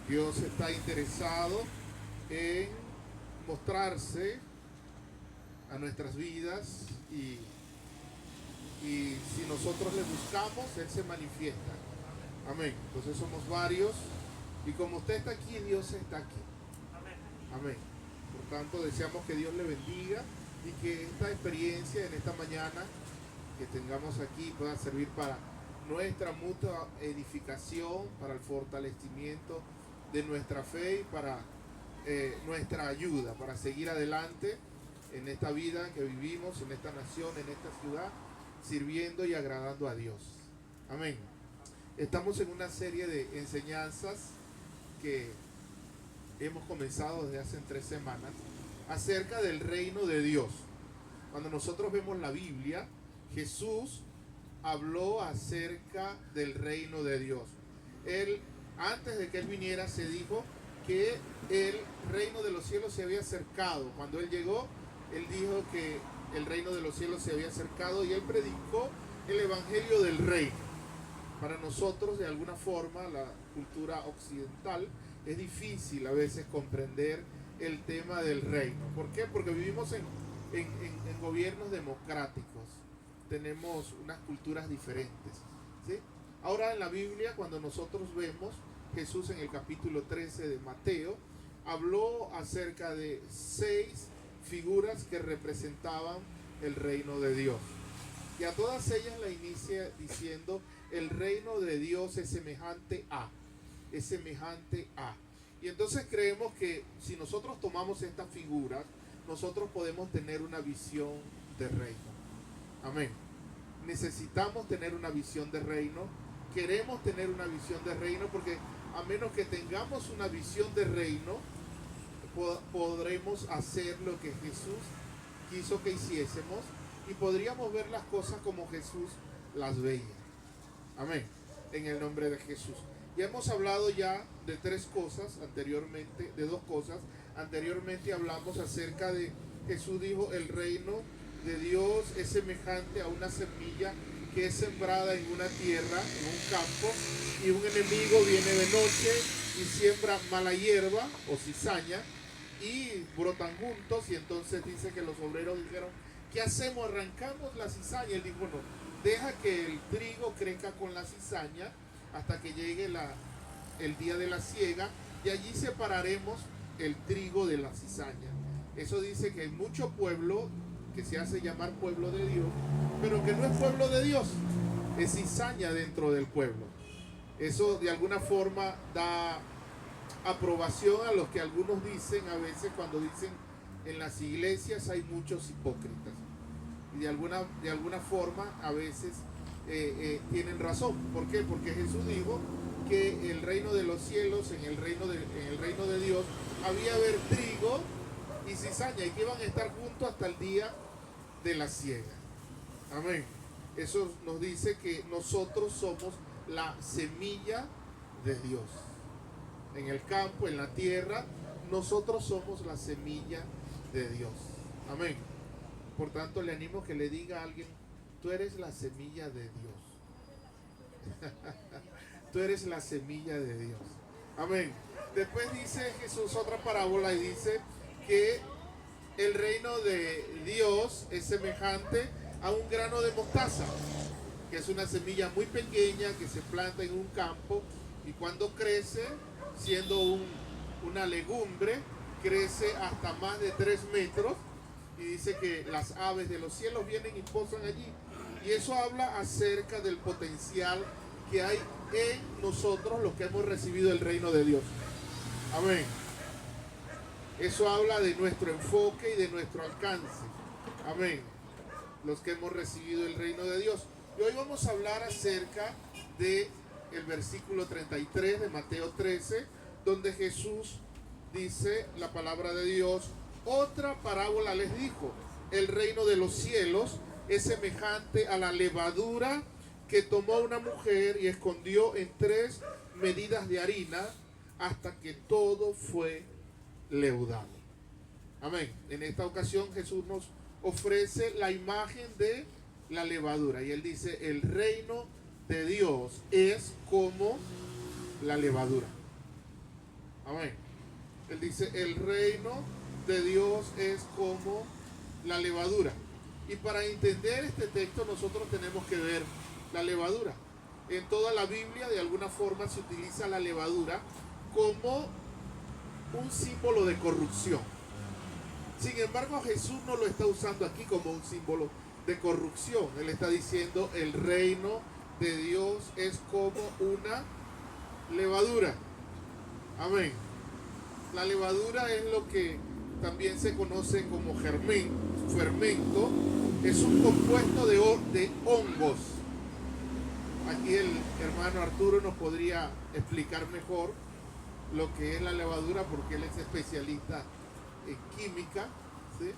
Dios está interesado en mostrarse a nuestras vidas y si nosotros le buscamos, Él se manifiesta. Amén. Entonces somos varios y como usted está aquí, Dios está aquí. Amén. Por tanto, deseamos que Dios le bendiga y que esta experiencia en esta mañana que tengamos aquí pueda servir para nuestra mutua edificación, para el fortalecimiento de nuestra fe y para nuestra ayuda, para seguir adelante en esta vida que vivimos, en esta nación, en esta ciudad, sirviendo y agradando a Dios. Amén. Estamos en una serie de enseñanzas que hemos comenzado desde hace 3 semanas acerca del reino de Dios. Cuando nosotros vemos la Biblia, Jesús habló acerca del reino de Dios. Él, antes de que Él viniera, se dijo que el reino de los cielos se había acercado. Cuando Él llegó, Él dijo que el reino de los cielos se había acercado y Él predicó el evangelio del reino. Para nosotros, de alguna forma, la cultura occidental, es difícil a veces comprender el tema del reino. ¿Por qué? Porque vivimos en gobiernos democráticos. Tenemos unas culturas diferentes, ¿sí? Ahora en la Biblia, cuando nosotros vemos, Jesús en el capítulo 13 de Mateo habló acerca de 6 figuras que representaban el reino de Dios. Y a todas ellas la inicia diciendo: el reino de Dios es semejante a, es semejante a. Y entonces creemos que si nosotros tomamos estas figuras, nosotros podemos tener una visión de reino. Amén. Necesitamos tener una visión de reino. Queremos tener una visión de reino porque a menos que tengamos una visión de reino, podremos hacer lo que Jesús quiso que hiciésemos y podríamos ver las cosas como Jesús las veía. Amén. En el nombre de Jesús. Ya hemos hablado ya de 3 cosas anteriormente, de 2 cosas. Anteriormente hablamos acerca de, Jesús dijo, el reino de Dios es semejante a una semilla que es sembrada en una tierra, en un campo, y un enemigo viene de noche y siembra mala hierba o cizaña y brotan juntos. Y entonces dice que los obreros dijeron: ¿qué hacemos? ¿Arrancamos la cizaña? Él dijo: no, deja que el trigo crezca con la cizaña hasta que llegue el día de la siega, y allí separaremos el trigo de la cizaña. Eso dice que hay mucho pueblo que se hace llamar pueblo de Dios, pero que no es pueblo de Dios, es cizaña dentro del pueblo. Eso de alguna forma da aprobación a lo que algunos dicen a veces cuando dicen: en las iglesias hay muchos hipócritas. Y de alguna forma a veces tienen razón. ¿Por qué? Porque Jesús dijo que el reino de los cielos, en el reino de Dios, había haber trigo y cizaña, y que iban a estar juntos hasta el día de la siega. Amén. Eso nos dice que nosotros somos la semilla de Dios. En el campo, en la tierra, nosotros somos la semilla de Dios. Amén. Por tanto, le animo que le diga a alguien: tú eres la semilla de Dios. Tú eres la semilla de Dios. Amén. Después dice Jesús otra parábola y dice que el reino de Dios es semejante a un grano de mostaza, que es una semilla muy pequeña que se planta en un campo, y cuando crece, siendo una legumbre, crece hasta más de 3 metros, y dice que las aves de los cielos vienen y posan allí. Y eso habla acerca del potencial que hay en nosotros los que hemos recibido el reino de Dios. Amén. Eso habla de nuestro enfoque y de nuestro alcance. Amén. Los que hemos recibido el reino de Dios. Y hoy vamos a hablar acerca del versículo 33 de Mateo 13, donde Jesús dice la palabra de Dios: otra parábola les dijo: el reino de los cielos es semejante a la levadura que tomó una mujer y escondió en 3 medidas de harina hasta que todo fue leudado. Amén. En esta ocasión Jesús nos ofrece la imagen de la levadura y Él dice: el reino de Dios es como la levadura. Amén. Él dice, el reino de Dios es como la levadura. Y para entender este texto nosotros tenemos que ver la levadura. En toda la Biblia de alguna forma se utiliza la levadura como un símbolo de corrupción. Sin embargo, Jesús no lo está usando aquí como un símbolo de corrupción. Él está diciendo el reino de Dios es como una levadura. Amén. La levadura es lo que también se conoce como fermento. Es un compuesto de hongos. Aquí el hermano Arturo nos podría explicar mejor lo que es la levadura porque él es especialista en química, ¿sí?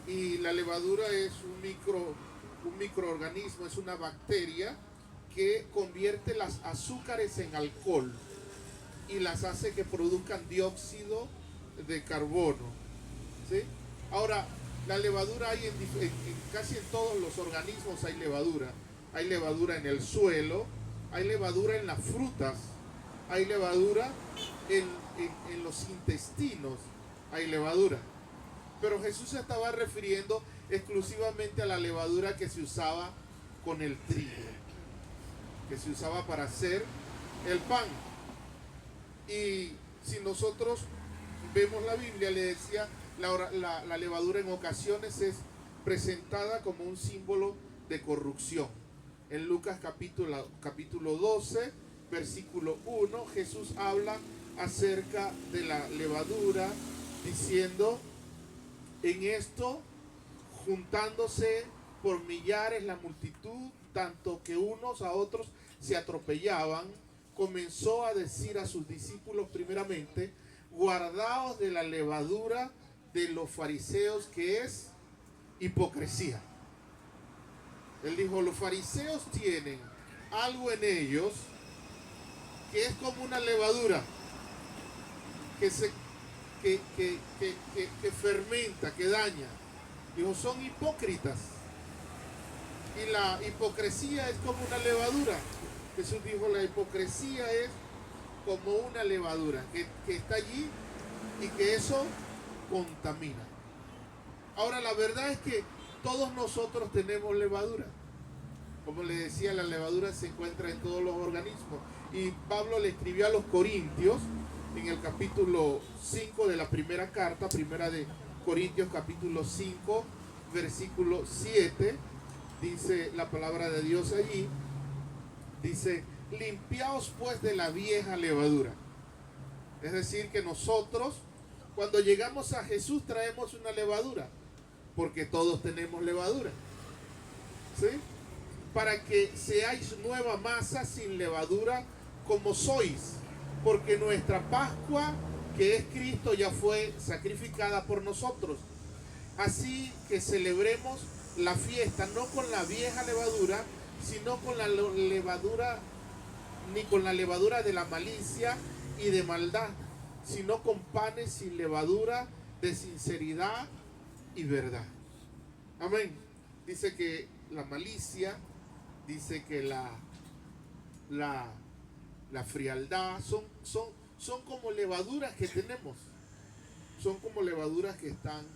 Y la levadura es un microorganismo, es una bacteria que convierte las azúcares en alcohol y las hace que produzcan dióxido de carbono, ¿sí? Ahora, la levadura hay en casi en todos los organismos hay levadura. Hay levadura en el suelo, hay levadura en las frutas, hay levadura en los intestinos, hay levadura. Pero Jesús se estaba refiriendo exclusivamente a la levadura que se usaba con el trigo, que se usaba para hacer el pan. Y si nosotros vemos la Biblia, le decía, la levadura en ocasiones es presentada como un símbolo de corrupción. En Lucas capítulo 12, versículo 1, Jesús habla acerca de la levadura, diciendo, en esto, juntándose por millares la multitud, tanto que unos a otros se atropellaban, comenzó a decir a sus discípulos primeramente, guardaos de la levadura de los fariseos, que es hipocresía. Él dijo, los fariseos tienen algo en ellos que es como una levadura que fermenta, que daña. Dijo, son hipócritas. Y la hipocresía es como una levadura. Jesús dijo, la hipocresía es como una levadura que está allí y que eso contamina. Ahora, la verdad es que todos nosotros tenemos levadura. Como le decía, la levadura se encuentra en todos los organismos. Y Pablo le escribió a los Corintios en el capítulo 5 de la primera carta, primera de Corintios capítulo 5, versículo 7, dice la palabra de Dios allí, dice, limpiaos pues de la vieja levadura. Es decir, que nosotros cuando llegamos a Jesús traemos una levadura, porque todos tenemos levadura, ¿sí? Para que seáis nueva masa sin levadura como sois, porque nuestra Pascua, que es Cristo, ya fue sacrificada por nosotros. Así que celebremos la fiesta no con la vieja levadura, sino con la levadura, ni con la levadura de la malicia y de maldad, sino con panes sin levadura de sinceridad y verdad. Amén. Dice que la malicia, dice que la frialdad son como levaduras que tenemos, son como levaduras que están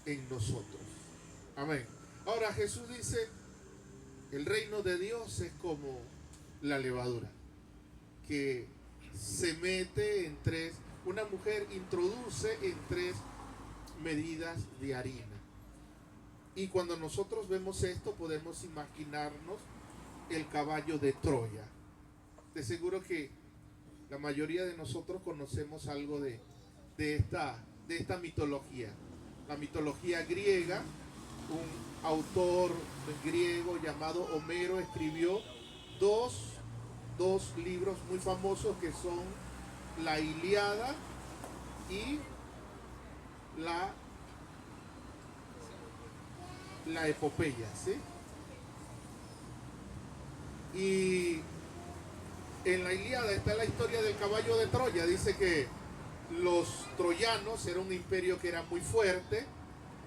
en nosotros. Amén. Ahora Jesús dice, el reino de Dios es como la levadura que se mete en tres, una mujer introduce en 3 medidas de harina. Y cuando nosotros vemos esto podemos imaginarnos el caballo de Troya. De seguro que la mayoría de nosotros conocemos algo de esta mitología. La mitología griega, un autor griego llamado Homero escribió dos libros muy famosos que son la Ilíada y la Epopeya, ¿sí? Y en la Ilíada está la historia del caballo de Troya. Dice que los troyanos era un imperio que era muy fuerte,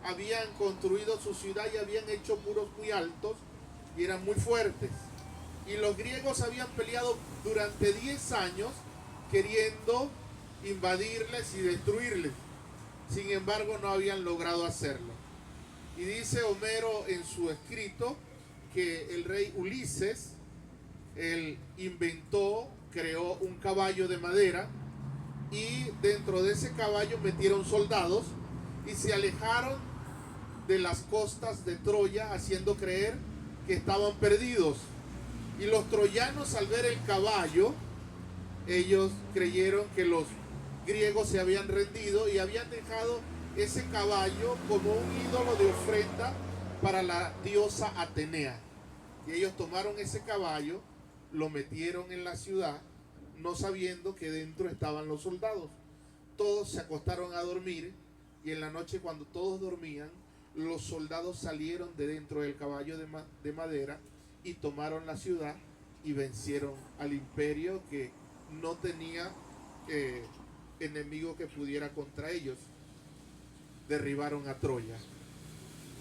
habían construido su ciudad y habían hecho muros muy altos y eran muy fuertes. Y los griegos habían peleado durante 10 años queriendo invadirles y destruirles. Sin embargo, no habían logrado hacerlo. Y dice Homero en su escrito que el rey Ulises, él inventó, creó un caballo de madera, y dentro de ese caballo metieron soldados y se alejaron de las costas de Troya, haciendo creer que estaban perdidos. Y los troyanos, al ver el caballo, ellos creyeron que los griegos se habían rendido y habían dejado ese caballo como un ídolo de ofrenda para la diosa Atenea. Y ellos tomaron ese caballo, lo metieron en la ciudad, no sabiendo que dentro estaban los soldados. Todos se acostaron a dormir, y en la noche, cuando todos dormían, los soldados salieron de dentro del caballo de madera y tomaron la ciudad y vencieron al imperio, que no tenía enemigo que pudiera contra ellos. Derribaron a Troya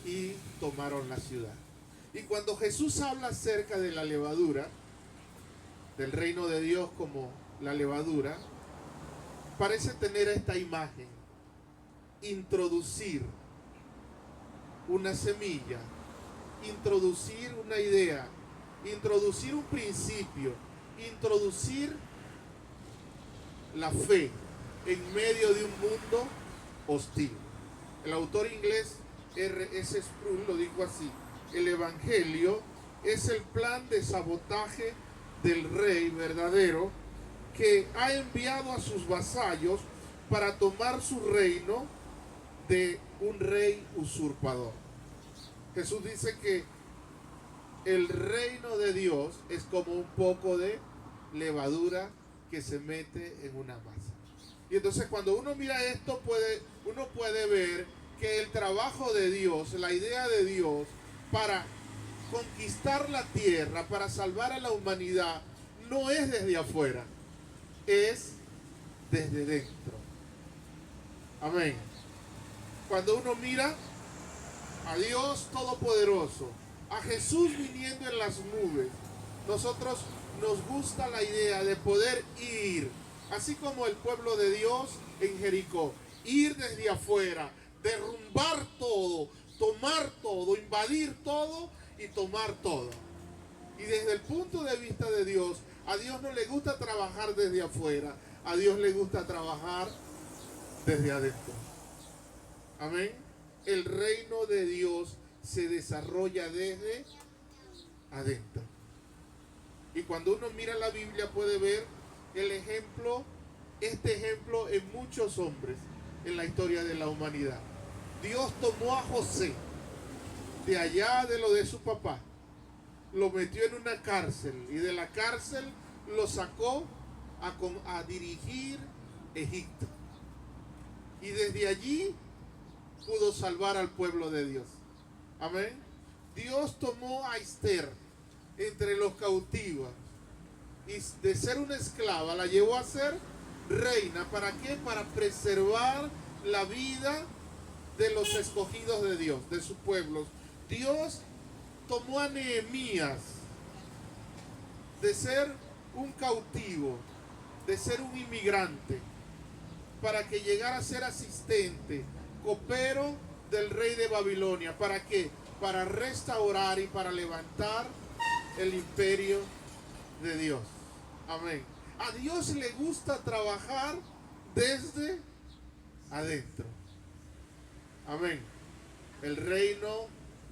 y tomaron la ciudad. Y cuando Jesús habla acerca de la levadura, del reino de Dios como la levadura, parece tener esta imagen: introducir una semilla, introducir una idea, introducir un principio, introducir la fe en medio de un mundo hostil. El autor inglés R.S. Sproul lo dijo así: el evangelio es el plan de sabotaje del rey verdadero, que ha enviado a sus vasallos para tomar su reino de un rey usurpador. Jesús dice que el reino de Dios es como un poco de levadura que se mete en una masa. Y entonces, cuando uno mira esto, uno puede ver que el trabajo de Dios, la idea de Dios para conquistar la tierra, para salvar a la humanidad, no es desde afuera, es desde dentro. Amén. Cuando uno mira a Dios Todopoderoso, a Jesús viniendo en las nubes, nosotros nos gusta la idea de poder ir, así como el pueblo de Dios en Jericó, ir desde afuera, derrumbar todo, tomar todo, invadir todo y tomar todo. Y desde el punto de vista de Dios, a Dios no le gusta trabajar desde afuera, a Dios le gusta trabajar desde adentro. Amén. El reino de Dios se desarrolla desde adentro. Y cuando uno mira la Biblia puede ver este ejemplo en muchos hombres en la historia de la humanidad. Dios tomó a José de allá de lo de su papá, lo metió en una cárcel y de la cárcel lo sacó a dirigir Egipto. Y desde allí pudo salvar al pueblo de Dios. Amén. Dios tomó a Esther entre los cautivos y de ser una esclava la llevó a ser reina. ¿Para qué? Para preservar la vida de los escogidos de Dios, de su pueblo. Dios tomó a Nehemías de ser un cautivo, de ser un inmigrante, para que llegara a ser asistente, copero del rey de Babilonia. ¿Para qué? Para restaurar y para levantar el imperio de Dios. Amén. A Dios le gusta trabajar desde adentro. Amén. El reino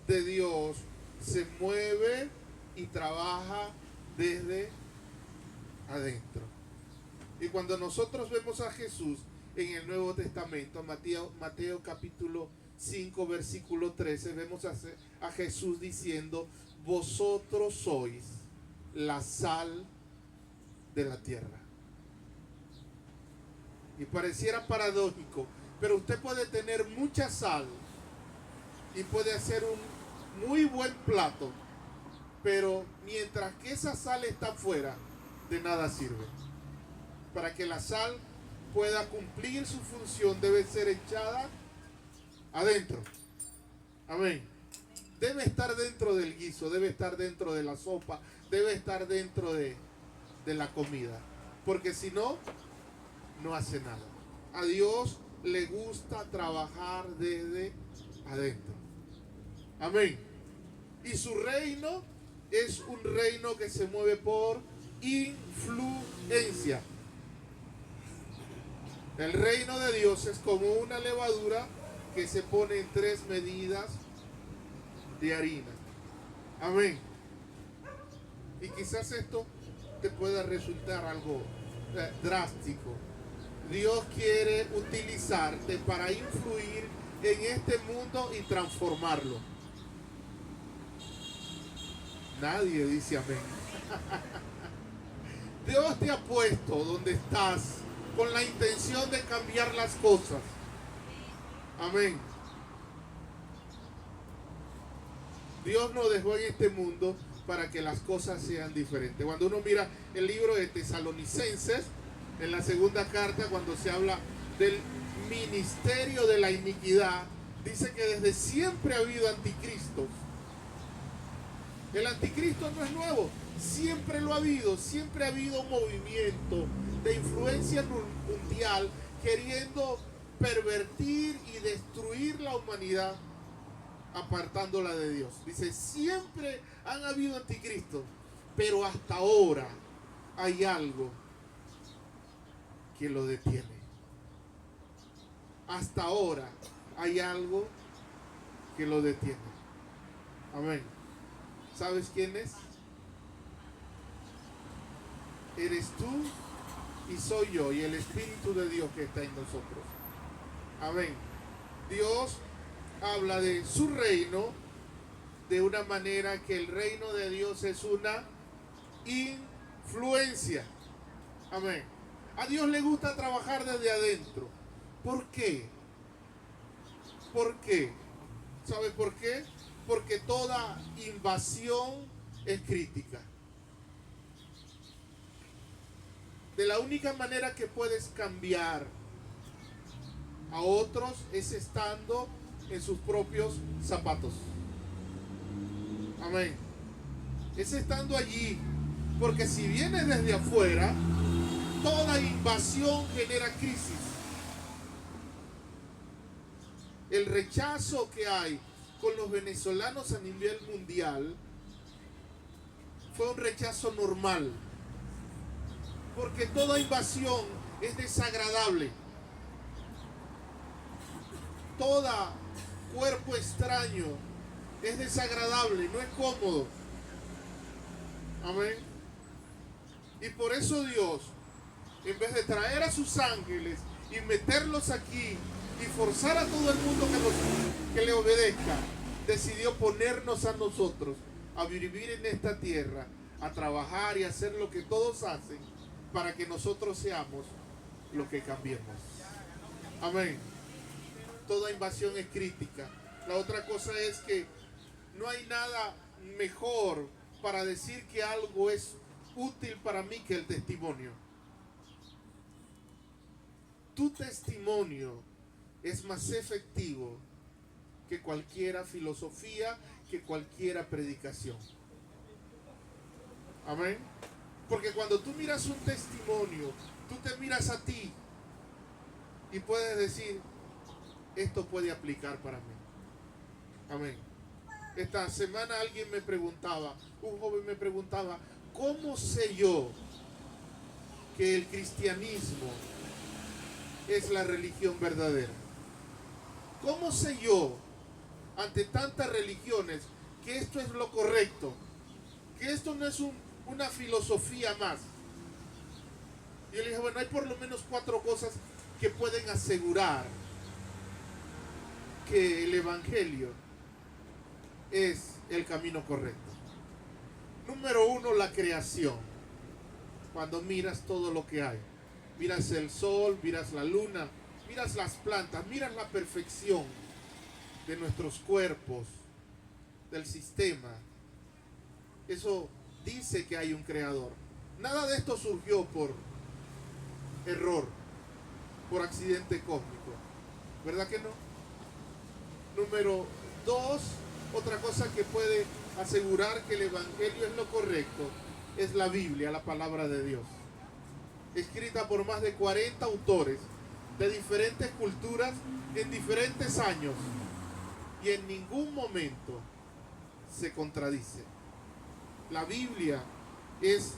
de Dios se mueve y trabaja desde adentro. Y cuando nosotros vemos a Jesús en el Nuevo Testamento, Mateo capítulo 5, versículo 13, vemos a Jesús diciendo: vosotros sois la sal de la tierra. Y pareciera paradójico, pero usted puede tener mucha sal y puede hacer un muy buen plato, pero mientras que esa sal está afuera, de nada sirve. Para que la sal pueda cumplir su función, debe ser echada adentro. Amén. Debe estar dentro del guiso, debe estar dentro de la sopa, debe estar dentro de la comida. Porque si no, no hace nada. A Dios le gusta trabajar desde adentro. Amén. Y su reino es un reino que se mueve por influencia. El reino de Dios es como una levadura que se pone en 3 medidas de harina. Amén. Y quizás esto te pueda resultar algo drástico. Dios quiere utilizarte para influir en este mundo y transformarlo. Nadie dice amén. Dios te ha puesto donde estás con la intención de cambiar las cosas. Amén. Dios nos dejó en este mundo para que las cosas sean diferentes. Cuando uno mira el libro de Tesalonicenses, en la segunda carta, cuando se habla del ministerio de la iniquidad, dice que desde siempre ha habido anticristos. El anticristo no es nuevo, siempre lo ha habido, siempre ha habido un movimiento de influencia mundial queriendo pervertir y destruir la humanidad, apartándola de Dios. Dice, siempre han habido anticristos, pero hasta ahora hay algo que lo detiene. Hasta ahora hay algo que lo detiene. Amén. ¿Sabes quién es? Eres tú y soy yo y el Espíritu de Dios que está en nosotros. Amén. Dios habla de su reino de una manera que el reino de Dios es una influencia. Amén. A Dios le gusta trabajar desde adentro. ¿Por qué? ¿Por qué? ¿Sabe por qué? Porque toda invasión es crítica. De la única manera que puedes cambiar a otros es estando en sus propios zapatos. Amén. Es estando allí. Porque si vienes desde afuera, toda invasión genera crisis. El rechazo que hay con los venezolanos a nivel mundial fue un rechazo normal. Porque toda invasión es desagradable. Todo cuerpo extraño es desagradable, no es cómodo. Amén. Y por eso Dios, en vez de traer a sus ángeles y meterlos aquí y forzar a todo el mundo que le obedezca, decidió ponernos a nosotros a vivir en esta tierra, a trabajar y hacer lo que todos hacen para que nosotros seamos lo que cambiemos. Amén. Toda invasión es crítica. La otra cosa es que no hay nada mejor para decir que algo es útil para mí que el testimonio. Tu testimonio es más efectivo que cualquier filosofía, que cualquier predicación. Amén. Porque cuando tú miras un testimonio, tú te miras a ti y puedes decir, esto puede aplicar para mí. Amén. Esta semana alguien me preguntaba, un joven me preguntaba, ¿cómo sé yo que el cristianismo es la religión verdadera? ¿Cómo sé yo, ante tantas religiones, que esto es lo correcto? Que esto no es una filosofía más. Y yo le dije, bueno, hay por lo menos 4 cosas que pueden asegurar que el evangelio es el camino correcto. Número 1, la creación. Cuando miras todo lo que hay, miras el sol, miras la luna, miras las plantas, miras la perfección de nuestros cuerpos, del sistema. Eso dice que hay un creador. Nada de esto surgió por error, por accidente cósmico. ¿Verdad que no? Número 2, otra cosa que puede asegurar que el evangelio es lo correcto, es la Biblia, la palabra de Dios. escrita por más de 40 autores de diferentes culturas en diferentes años, y en ningún momento se contradice. La Biblia es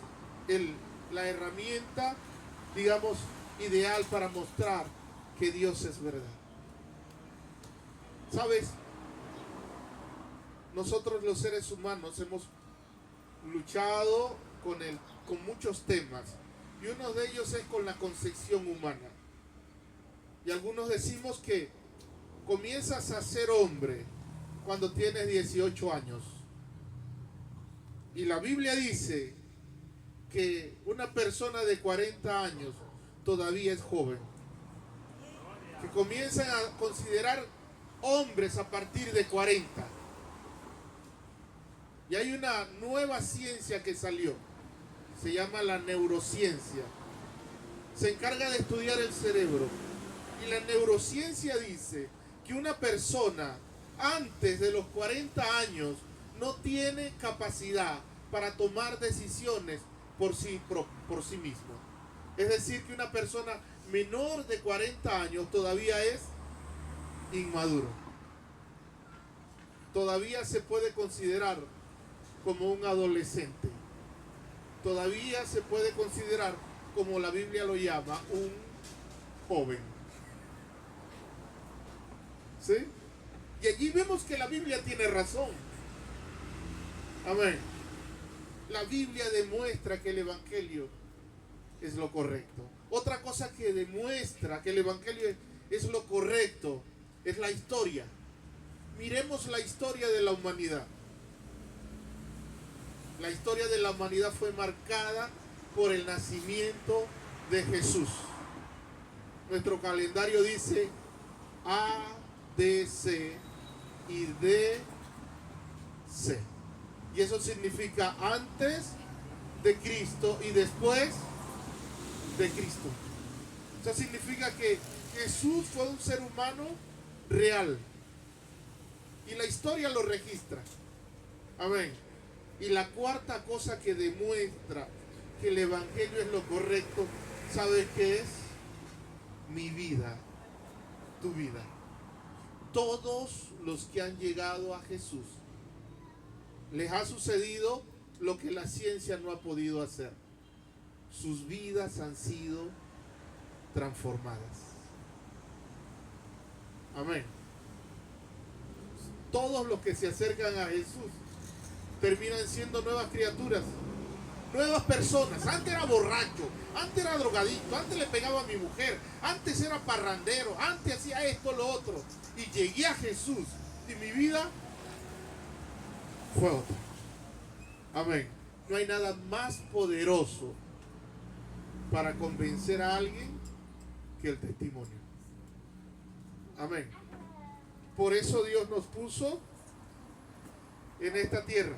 la herramienta, digamos, ideal para mostrar que Dios es verdad. ¿Sabes? Nosotros los seres humanos hemos luchado con muchos temas, y uno de ellos es con la concepción humana. Y algunos decimos que comienzas a ser hombre cuando tienes 18 años. Y la Biblia dice que una persona de 40 años todavía es joven. Que comienzan a considerar hombres a partir de 40. Y hay una nueva ciencia que salió. Se llama la neurociencia. Se encarga de estudiar el cerebro. Y la neurociencia dice que una persona antes de los 40 años no tiene capacidad para tomar decisiones por sí mismo. Es decir, que una persona menor de 40 años todavía es inmaduro. Todavía se puede considerar como un adolescente. Todavía se puede considerar, como la Biblia lo llama, un joven. ¿Sí? Y allí vemos que la Biblia tiene razón. Amén. La Biblia demuestra que el Evangelio es lo correcto. Otra cosa que demuestra que el Evangelio es lo correcto es la historia. Miremos la historia de la humanidad. La historia de la humanidad fue marcada por el nacimiento de Jesús. Nuestro calendario dice A, D, C y D, C. Y eso significa antes de Cristo y después de Cristo. Eso significa que Jesús fue un ser humano real. Y la historia lo registra. Amén. Y la cuarta cosa que demuestra que el Evangelio es lo correcto, ¿sabes qué es? Mi vida, tu vida. Todos los que han llegado a Jesús les ha sucedido lo que la ciencia no ha podido hacer. Sus vidas han sido transformadas. Amén. Todos los que se acercan a Jesús terminan siendo nuevas criaturas, nuevas personas. Antes era borracho, antes era drogadicto, antes le pegaba a mi mujer, antes era parrandero, antes hacía esto, lo otro. Y llegué a Jesús y mi vida fue otra. Amén. No hay nada más poderoso para convencer a alguien que el testimonio. Amén. Por eso Dios nos puso en esta tierra.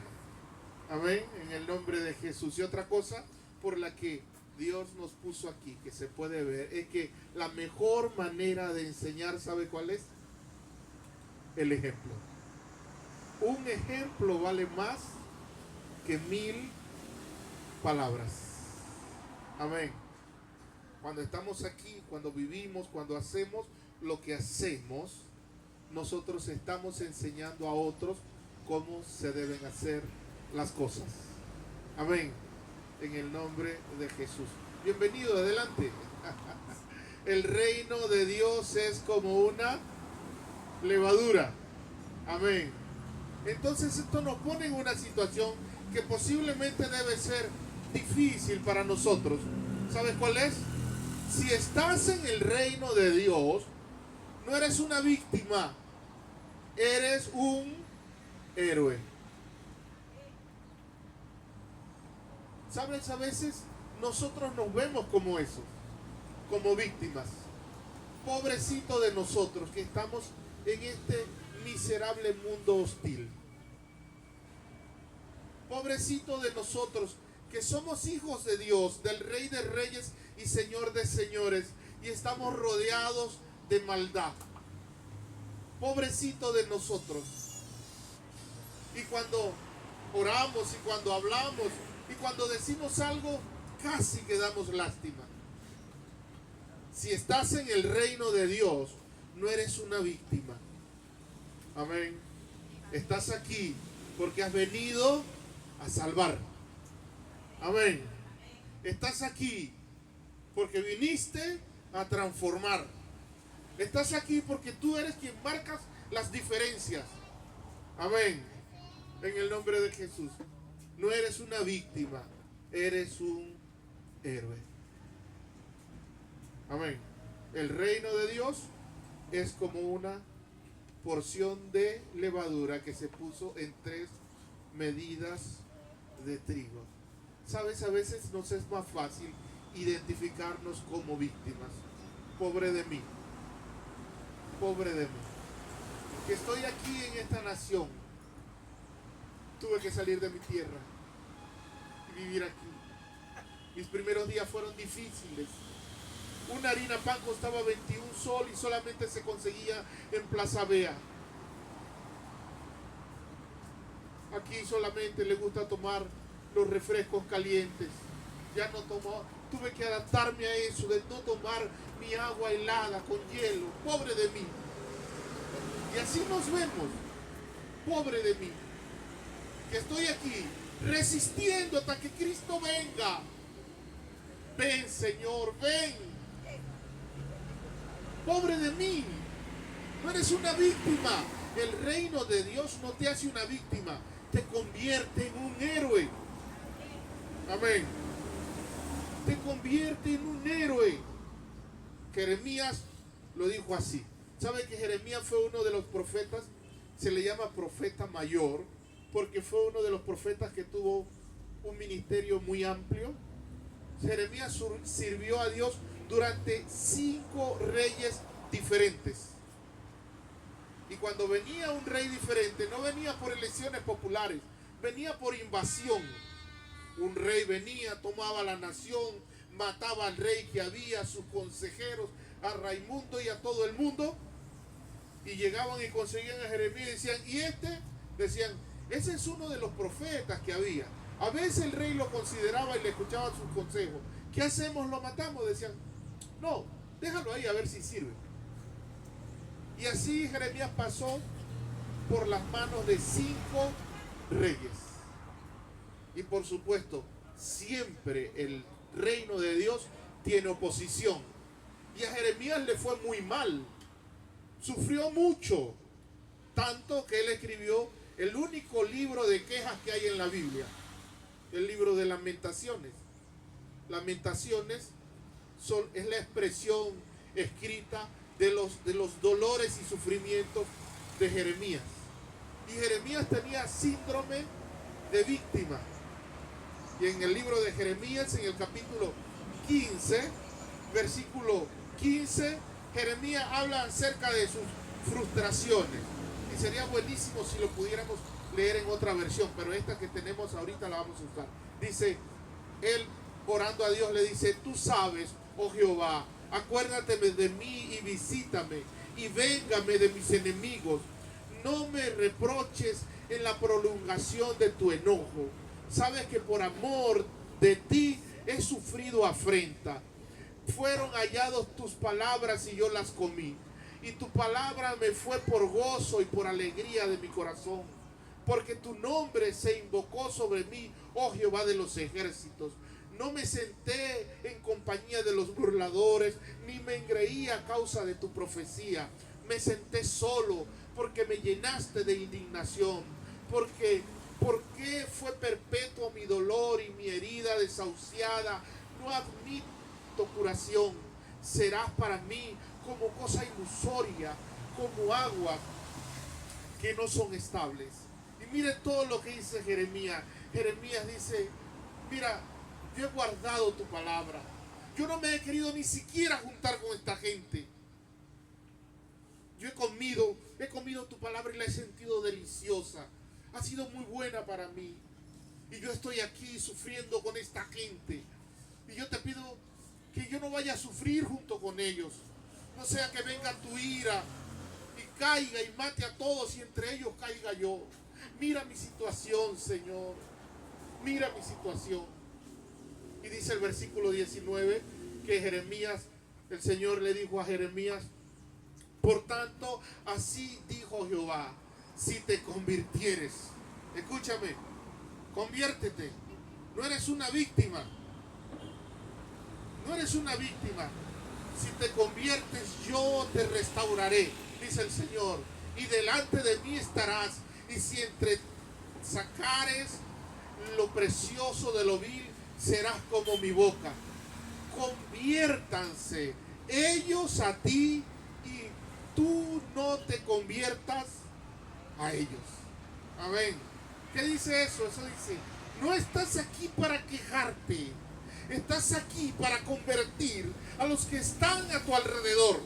Amén. En el nombre de Jesús. Y otra cosa por la que Dios nos puso aquí, que se puede ver, es que la mejor manera de enseñar, ¿sabe cuál es? El ejemplo. Un ejemplo vale más que 1000 palabras. Amén. Cuando estamos aquí, cuando vivimos, cuando hacemos lo que hacemos, nosotros estamos enseñando a otros cómo se deben hacer las cosas. Amén. En el nombre de Jesús. Bienvenido, adelante. El reino de Dios es como una levadura. Amén. Entonces esto nos pone en una situación que posiblemente debe ser difícil para nosotros. ¿Sabes cuál es? Si estás en el reino de Dios, no eres una víctima, eres un héroe. ¿Sabes? A veces nosotros nos vemos como eso, como víctimas. Pobrecito de nosotros que estamos en este miserable mundo hostil. Pobrecito de nosotros que somos hijos de Dios, del Rey de Reyes y Señor de Señores, y estamos rodeados de maldad. Pobrecito de nosotros. Y cuando oramos y cuando hablamos y cuando decimos algo, casi que damos lástima. Si estás en el reino de Dios, no eres una víctima. Amén. Estás aquí porque has venido a salvar. Amén. Estás aquí porque viniste a transformar. Estás aquí porque tú eres quien marcas las diferencias. Amén. En el nombre de Jesús. No eres una víctima, eres un héroe. Amén. El reino de Dios es como una porción de levadura que se puso en 3 medidas de trigo. Sabes, a veces nos es más fácil identificarnos como víctimas. Pobre de mí. Pobre de mí. Que estoy aquí en esta nación. Tuve que salir de mi tierra y vivir aquí. Mis primeros días fueron difíciles. Una harina pan costaba 21 sol y solamente se conseguía en Plaza Vea. Aquí solamente le gusta tomar los refrescos calientes. Ya no tomo, tuve que adaptarme a eso, de no tomar mi agua helada con hielo. Pobre de mí. Y así nos vemos. Pobre de mí. Que estoy aquí resistiendo hasta que Cristo venga. Ven, Señor, ven. Pobre de mí. No eres una víctima. El reino de Dios no te hace una víctima, te convierte en un héroe. Amén. Te convierte en un héroe. Jeremías lo dijo así. ¿Sabe que Jeremías fue uno de los profetas? Se le llama profeta mayor porque fue uno de los profetas que tuvo un ministerio muy amplio. Jeremías sirvió a Dios durante 5 reyes diferentes. Y cuando venía un rey diferente, no venía por elecciones populares, venía por invasión. Un rey venía, tomaba la nación, mataba al rey que había, a sus consejeros, a Raimundo y a todo el mundo. Y llegaban y conseguían a Jeremías y decían, ¿y este? Decían, ese es uno de los profetas que había. A veces el rey lo consideraba y le escuchaba sus consejos. ¿Qué hacemos? ¿Lo matamos? Decían, no, déjalo ahí a ver si sirve. Y así Jeremías pasó por las manos de 5 reyes. Y por supuesto, siempre el reino de Dios tiene oposición. Y a Jeremías le fue muy mal. Sufrió mucho. Tanto que él escribió el único libro de quejas que hay en la Biblia. El libro de Lamentaciones. Lamentaciones es la expresión escrita de los dolores y sufrimientos de Jeremías. Y Jeremías tenía síndrome de víctima. Y en el libro de Jeremías, en el capítulo 15, versículo 15, Jeremías habla acerca de sus frustraciones. Y sería buenísimo si lo pudiéramos leer en otra versión, pero esta que tenemos ahorita la vamos a usar. Dice, él orando a Dios le dice, tú sabes, oh Jehová, acuérdate de mí y visítame y véngame de mis enemigos. No me reproches en la prolongación de tu enojo. Sabes que por amor de ti he sufrido afrenta. Fueron hallados tus palabras y yo las comí. Y tu palabra me fue por gozo y por alegría de mi corazón. Porque tu nombre se invocó sobre mí, oh Jehová de los ejércitos. No me senté en compañía de los burladores, ni me engreí a causa de tu profecía. Me senté solo, porque me llenaste de indignación. ¿Por qué fue perpetuo mi dolor y mi herida desahuciada? No admito curación. Serás para mí como cosa ilusoria, como agua que no son estables. Y mire todo lo que dice Jeremías. Jeremías dice, mira, yo he guardado tu palabra. Yo no me he querido ni siquiera juntar con esta gente. Yo he comido tu palabra y la he sentido deliciosa. Ha sido muy buena para mí. Y yo estoy aquí sufriendo con esta gente. Y yo te pido que yo no vaya a sufrir junto con ellos. No sea que venga tu ira y caiga y mate a todos y entre ellos caiga yo. Mira mi situación, Señor. Mira mi situación. Y dice el versículo 19 que Jeremías El Señor le dijo a Jeremías: por tanto, así dijo Jehová, si te convirtieres, escúchame, conviértete, no eres una víctima, no eres una víctima. Si te conviertes, yo te restauraré, dice el Señor, y delante de mí estarás, y si entre sacares lo precioso de lo vil, serás como mi boca. Conviértanse ellos a ti y tú no te conviertas a ellos. Amén. ¿Qué dice eso? Eso dice: no estás aquí para quejarte, estás aquí para convertir a los que están a tu alrededor.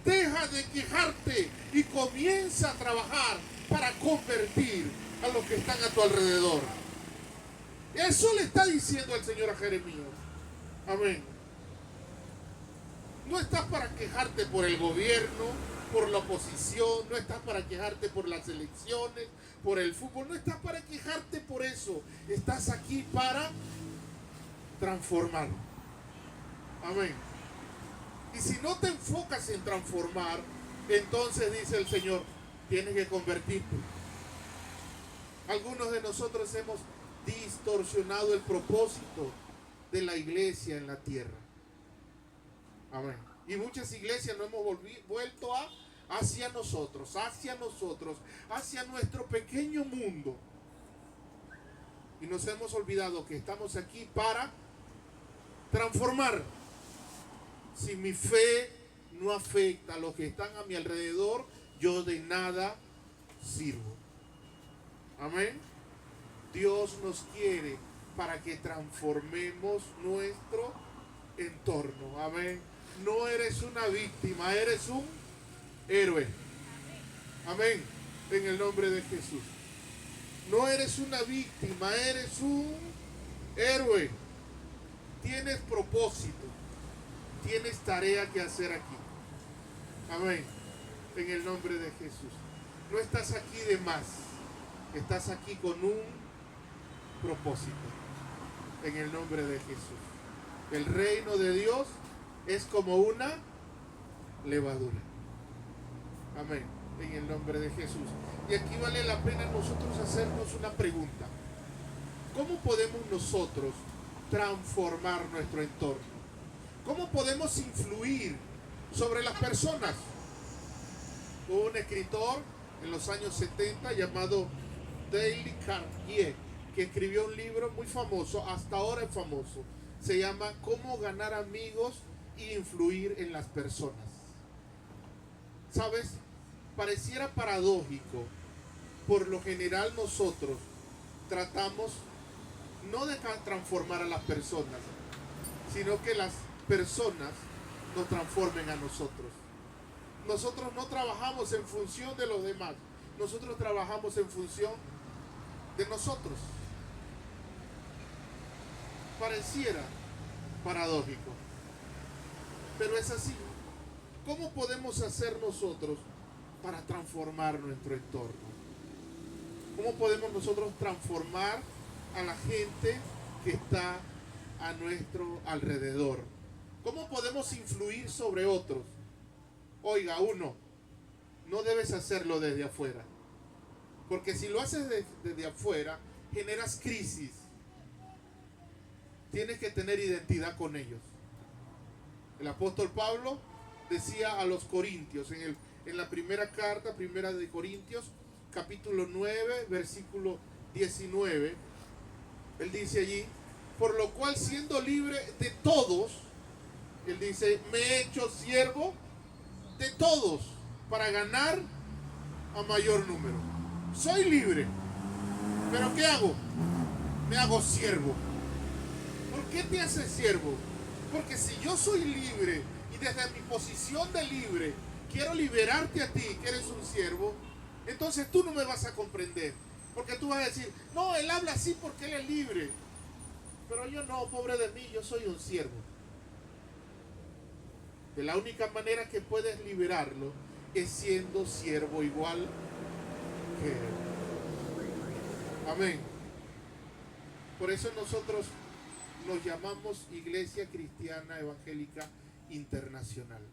Deja de quejarte y comienza a trabajar para convertir a los que están a tu alrededor. Eso le está diciendo el Señor a Jeremías. Amén. No estás para quejarte por el gobierno, por la oposición, no estás para quejarte por las elecciones, por el fútbol, no estás para quejarte por eso. Estás aquí para transformar. Amén. Y si no te enfocas en transformar, entonces dice el Señor, tienes que convertirte. Algunos de nosotros hemos distorsionado el propósito de la iglesia en la tierra. Amén. Y muchas iglesias nos hemos vuelto hacia nosotros, hacia nuestro pequeño mundo. Y nos hemos olvidado que estamos aquí para transformar. Si mi fe no afecta a los que están a mi alrededor, yo de nada sirvo. Amén. Dios nos quiere para que transformemos nuestro entorno. Amén. No eres una víctima, eres un héroe. Amén. En el nombre de Jesús. No eres una víctima, eres un héroe. Tienes propósito. Tienes tarea que hacer aquí. Amén. En el nombre de Jesús. No estás aquí de más. Estás aquí con un propósito. En el nombre de Jesús. El reino de Dios es como una levadura. Amén. En el nombre de Jesús. Y aquí vale la pena nosotros hacernos una pregunta. ¿Cómo podemos nosotros transformar nuestro entorno? ¿Cómo podemos influir sobre las personas? Hubo un escritor en los años 70 llamado Dale Carnegie, que escribió un libro muy famoso, hasta ahora es famoso. Se llama Cómo ganar amigos e influir en las personas. ¿Sabes? Pareciera paradójico. Por lo general nosotros tratamos no de transformar a las personas, sino que las personas nos transformen a nosotros. Nosotros no trabajamos en función de los demás, nosotros trabajamos en función de nosotros. Pareciera paradójico, pero es así. ¿Cómo podemos hacer nosotros para transformar nuestro entorno? ¿Cómo podemos nosotros transformar a la gente que está a nuestro alrededor? ¿Cómo podemos influir sobre otros? Oiga, uno, no debes hacerlo desde afuera. Porque si lo haces desde afuera, generas crisis. Tienes que tener identidad con ellos. El apóstol Pablo decía a los corintios, en la primera carta, primera de Corintios, capítulo 9, versículo 19, él dice allí: por lo cual, siendo libre de todos, él dice, me he hecho siervo de todos para ganar a mayor número. Soy libre, pero ¿qué hago? Me hago siervo. ¿Por qué te haces siervo? Porque si yo soy libre y desde mi posición de libre quiero liberarte a ti, que eres un siervo, entonces tú no me vas a comprender. Porque tú vas a decir, no, él habla así porque él es libre. Pero yo no, pobre de mí, yo soy un siervo. De la única manera que puedes liberarlo es siendo siervo igual que él. Amén. Por eso nosotros nos llamamos Iglesia Cristiana Evangélica Internacional.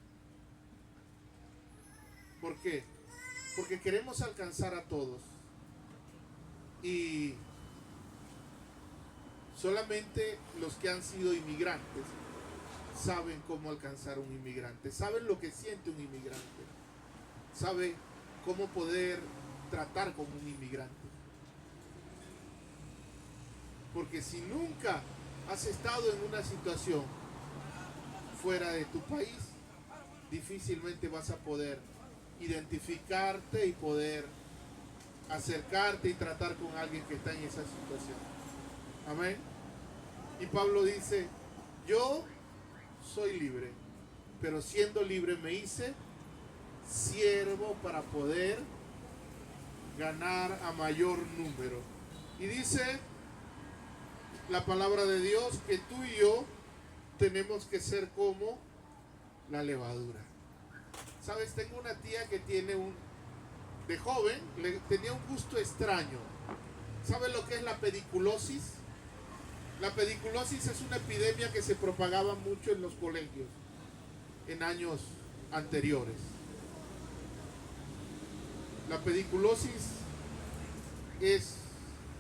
¿Por qué? Porque queremos alcanzar a todos. Y solamente los que han sido inmigrantes saben cómo alcanzar a un inmigrante, saben lo que siente un inmigrante, saben cómo poder tratar con un inmigrante. Porque si nunca has estado en una situación fuera de tu país, difícilmente vas a poder identificarte y poder acercarte y tratar con alguien que está en esa situación. Amén. Y Pablo dice, yo soy libre, pero siendo libre me hice siervo para poder ganar a mayor número. Y dice la palabra de Dios que tú y yo tenemos que ser como la levadura. Sabes, tengo una tía que tiene de joven, tenía un gusto extraño. ¿Sabes lo que es la pediculosis? La pediculosis es una epidemia que se propagaba mucho en los colegios en años anteriores. La pediculosis es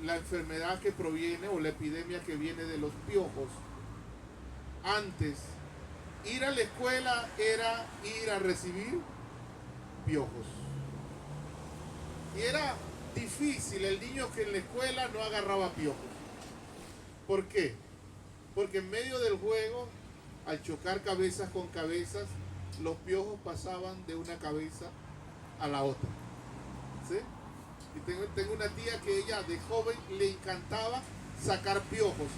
la enfermedad que proviene o la epidemia que viene de los piojos. Antes, ir a la escuela era ir a recibir piojos. Y era difícil el niño que en la escuela no agarraba piojos. ¿Por qué? Porque en medio del juego, al chocar cabezas con cabezas, los piojos pasaban de una cabeza a la otra. ¿Sí? Y tengo una tía que ella de joven le encantaba sacar piojos.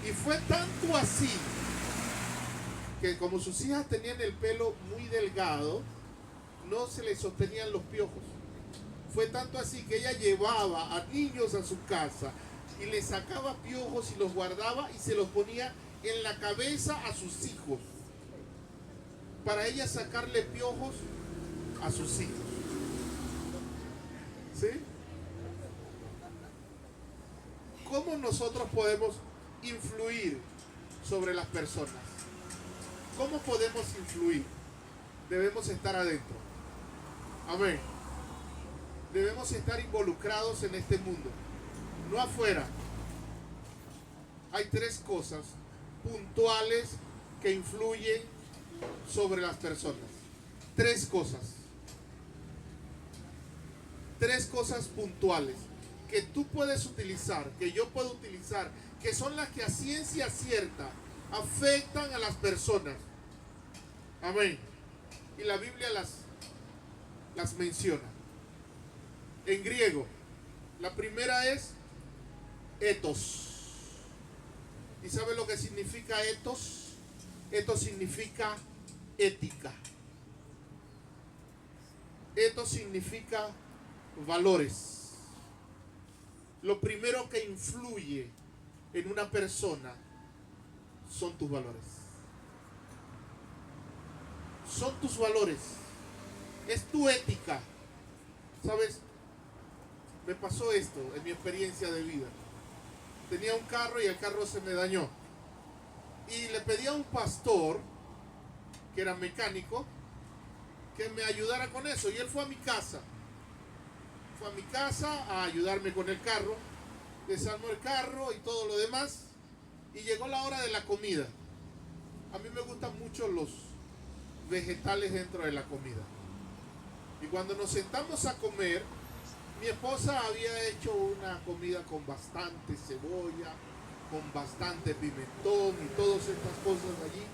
Y fue tanto así que como sus hijas tenían el pelo muy delgado, no se les sostenían los piojos. Fue tanto así que ella llevaba a niños a su casa y les sacaba piojos y los guardaba y se los ponía en la cabeza a sus hijos, para ella sacarle piojos a sus hijos. ¿Sí? ¿Cómo nosotros podemos influir sobre las personas? ¿Cómo podemos influir? Debemos estar adentro. Amén. Debemos estar involucrados en este mundo, no afuera. Hay tres cosas puntuales que influyen sobre las personas. Tres cosas. Tres cosas puntuales que tú puedes utilizar, que yo puedo utilizar, que son las que a ciencia cierta afectan a las personas. Amén. Y la Biblia las menciona. En griego, la primera es ethos. ¿Y sabe lo que significa ethos? Ethos significa ética. Ethos significa valores. Lo primero que influye en una persona son tus valores. Son tus valores. Es tu ética. ¿Sabes? Me pasó esto en mi experiencia de vida. Tenía un carro y el carro se me dañó. Y le pedí a un pastor, que era mecánico, que me ayudara con eso. Y él fue a mi casa. Fue a mi casa a ayudarme con el carro. Desarmó el carro y todo lo demás. Y llegó la hora de la comida. A mí me gustan mucho los vegetales dentro de la comida. Y cuando nos sentamos a comer, mi esposa había hecho una comida con bastante cebolla, con bastante pimentón y todas estas cosas allí.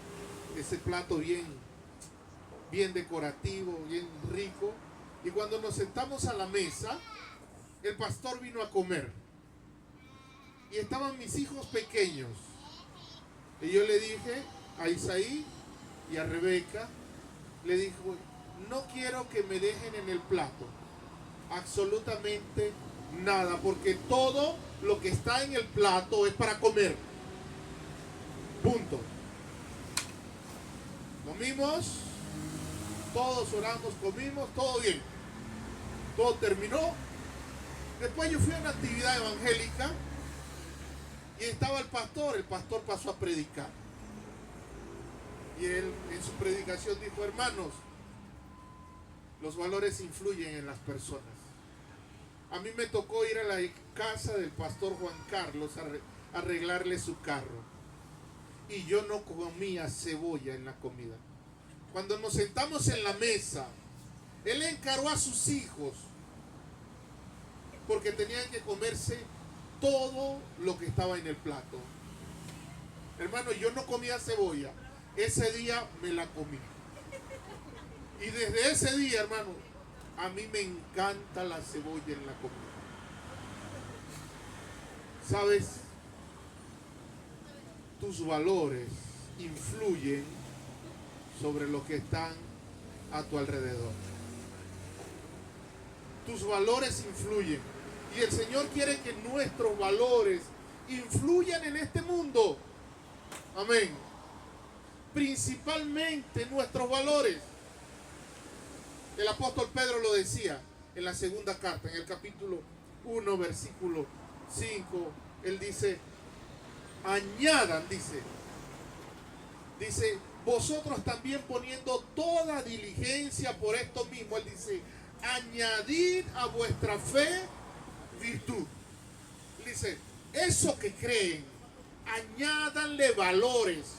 Ese plato bien decorativo, bien rico. Y cuando nos sentamos a la mesa, el pastor vino a comer. Y estaban mis hijos pequeños. Y yo le dije a Isaí y a Rebeca, le dije, no quiero que me dejen en el plato absolutamente nada, porque todo lo que está en el plato es para comer. Punto. Comimos, todos oramos, comimos, todo bien. Todo terminó. Después yo fui a una actividad evangélica Y estaba el pastor pasó a predicar. Y él en su predicación dijo: hermanos, los valores influyen en las personas. A mí me tocó ir a la casa del pastor Juan Carlos a arreglarle su carro. Y yo no comía cebolla en la comida. Cuando nos sentamos en la mesa, él encargó a sus hijos porque tenían que comerse todo lo que estaba en el plato. Hermano, yo no comía cebolla. Ese día me la comí. Y desde ese día, hermano, a mí me encanta la cebolla en la comida. ¿Sabes? Tus valores influyen sobre lo que están a tu alrededor. Tus valores influyen. Y el Señor quiere que nuestros valores influyan en este mundo. Amén. Principalmente nuestros valores. El apóstol Pedro lo decía en la segunda carta, en el capítulo 1, versículo 5. Él dice: añadan, dice, vosotros también poniendo toda diligencia por esto mismo. Él dice: añadid a vuestra fe virtud. Dice: eso que creen, añádanle valores.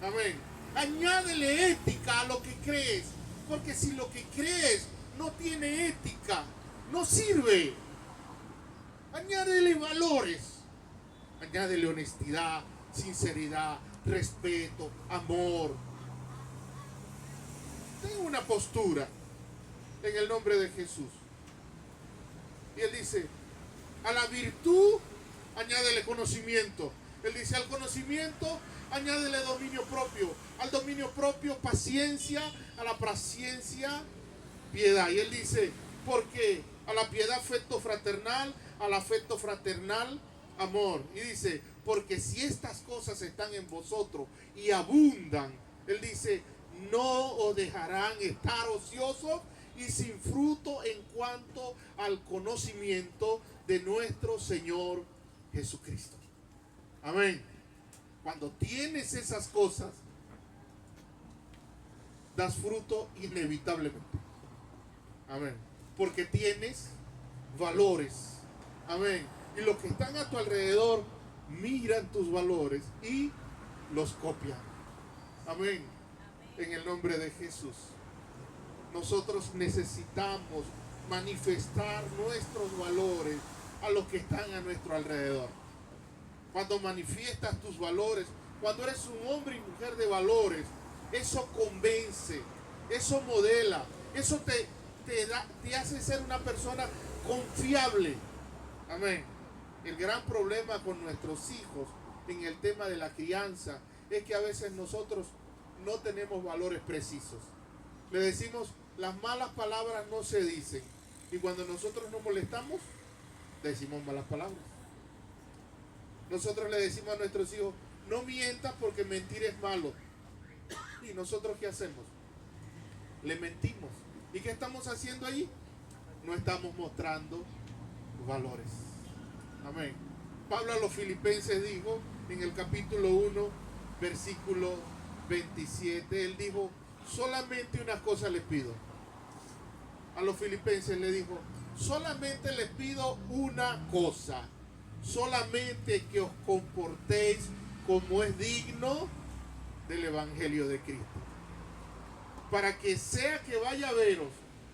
Amén. Añádele ética a lo que crees. Porque si lo que crees no tiene ética, no sirve. Añádele valores. Añádele honestidad, sinceridad, respeto, amor. Ten una postura en el nombre de Jesús. Y él dice: a la virtud añádele conocimiento. Él dice: al conocimiento añádele dominio propio. Al dominio propio paciencia. A la paciencia piedad. Y él dice: porque a la piedad afecto fraternal. Al afecto fraternal amor. Y dice: porque si estas cosas están en vosotros y abundan, él dice, no os dejarán estar ociosos y sin fruto en cuanto al conocimiento de nuestro Señor Jesucristo. Amén. Cuando tienes esas cosas, das fruto inevitablemente. Amén. Porque tienes valores. Amén. Y los que están a tu alrededor miran tus valores y los copian. Amén. En el nombre de Jesús. Nosotros necesitamos manifestar nuestros valores a los que están a nuestro alrededor. Cuando manifiestas tus valores, cuando eres un hombre y mujer de valores, eso convence, eso modela, eso te hace ser una persona confiable. Amén. El gran problema con nuestros hijos en el tema de la crianza es que a veces nosotros no tenemos valores precisos. Le decimos: las malas palabras no se dicen. Y cuando nosotros nos molestamos, decimos malas palabras. Nosotros le decimos a nuestros hijos: no mientas porque mentir es malo. ¿Y nosotros qué hacemos? Le mentimos. ¿Y qué estamos haciendo allí? No estamos mostrando valores. Amén. Pablo a los Filipenses dijo en el capítulo 1, versículo 27, él dijo: solamente una cosa les pido. A los Filipenses le dijo: solamente les pido una cosa, solamente que os comportéis como es digno del Evangelio de Cristo, para que sea que vaya a veros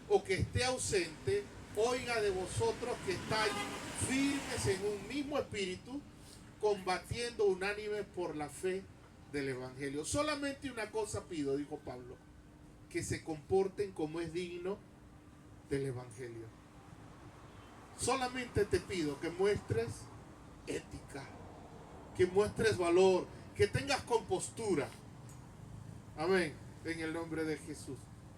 o que esté ausente, oiga de vosotros que estáis firmes en un mismo espíritu, combatiendo unánime por la fe del Evangelio. Solamente una cosa pido, dijo Pablo: que se comporten como es digno del Evangelio. Solamente te pido que muestres ética, que muestres valor, que tengas compostura. Amén. En el nombre de Jesús.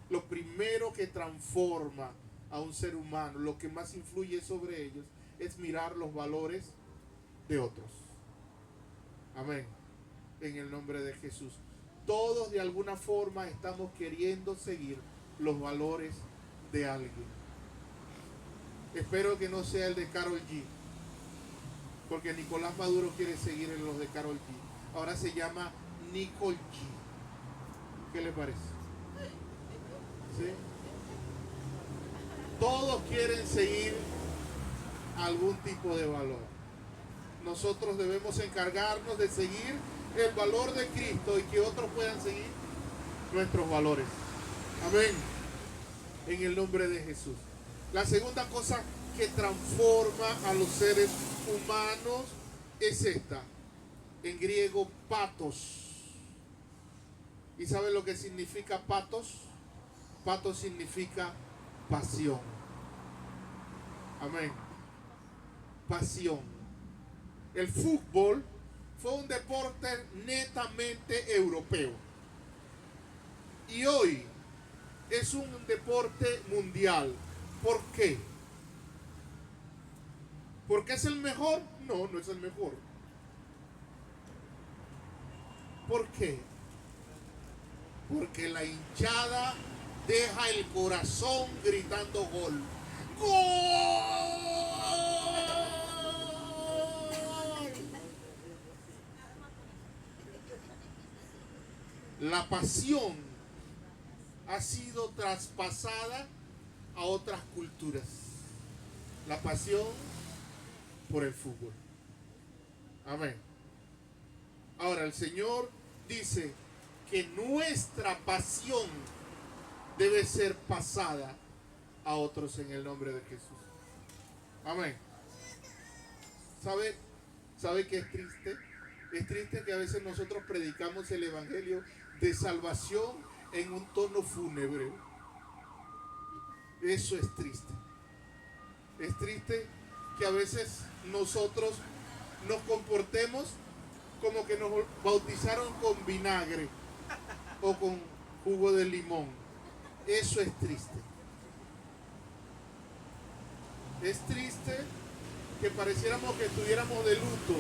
Lo primero que transforma a un ser humano, lo que más influye sobre ellos, es mirar los valores de otros. Amén. En el nombre de Jesús. Todos de alguna forma estamos queriendo seguir los valores de alguien. Espero que no sea el de Karol G. Porque Nicolás Maduro quiere seguir en los de Karol G. Ahora se llama Nicole G. ¿Qué le parece? ¿Sí? Todos quieren seguir algún tipo de valor. Nosotros debemos encargarnos de seguir el valor de Cristo y que otros puedan seguir nuestros valores. Amén. En el nombre de Jesús. La segunda cosa que transforma a los seres humanos es esta. En griego, patos. ¿Y sabe lo que significa patos? Patos significa pasión. Amén. Pasión. El fútbol fue un deporte netamente europeo. Y hoy es un deporte mundial. ¿Por qué? ¿Porque es el mejor? No, no es el mejor. ¿Por qué? Porque la hinchada deja el corazón gritando gol. ¡Gol! La pasión ha sido traspasada a otras culturas. La pasión por el fútbol. Amén. Ahora el Señor dice que nuestra pasión debe ser pasada a otros en el nombre de Jesús. Amén. ¿Sabe qué es triste? Es triste que a veces nosotros predicamos el evangelio de salvación en un tono fúnebre. Eso es triste. Es triste que a veces nosotros nos comportemos como que nos bautizaron con vinagre o con jugo de limón. Eso es triste. Es triste que pareciéramos que estuviéramos de luto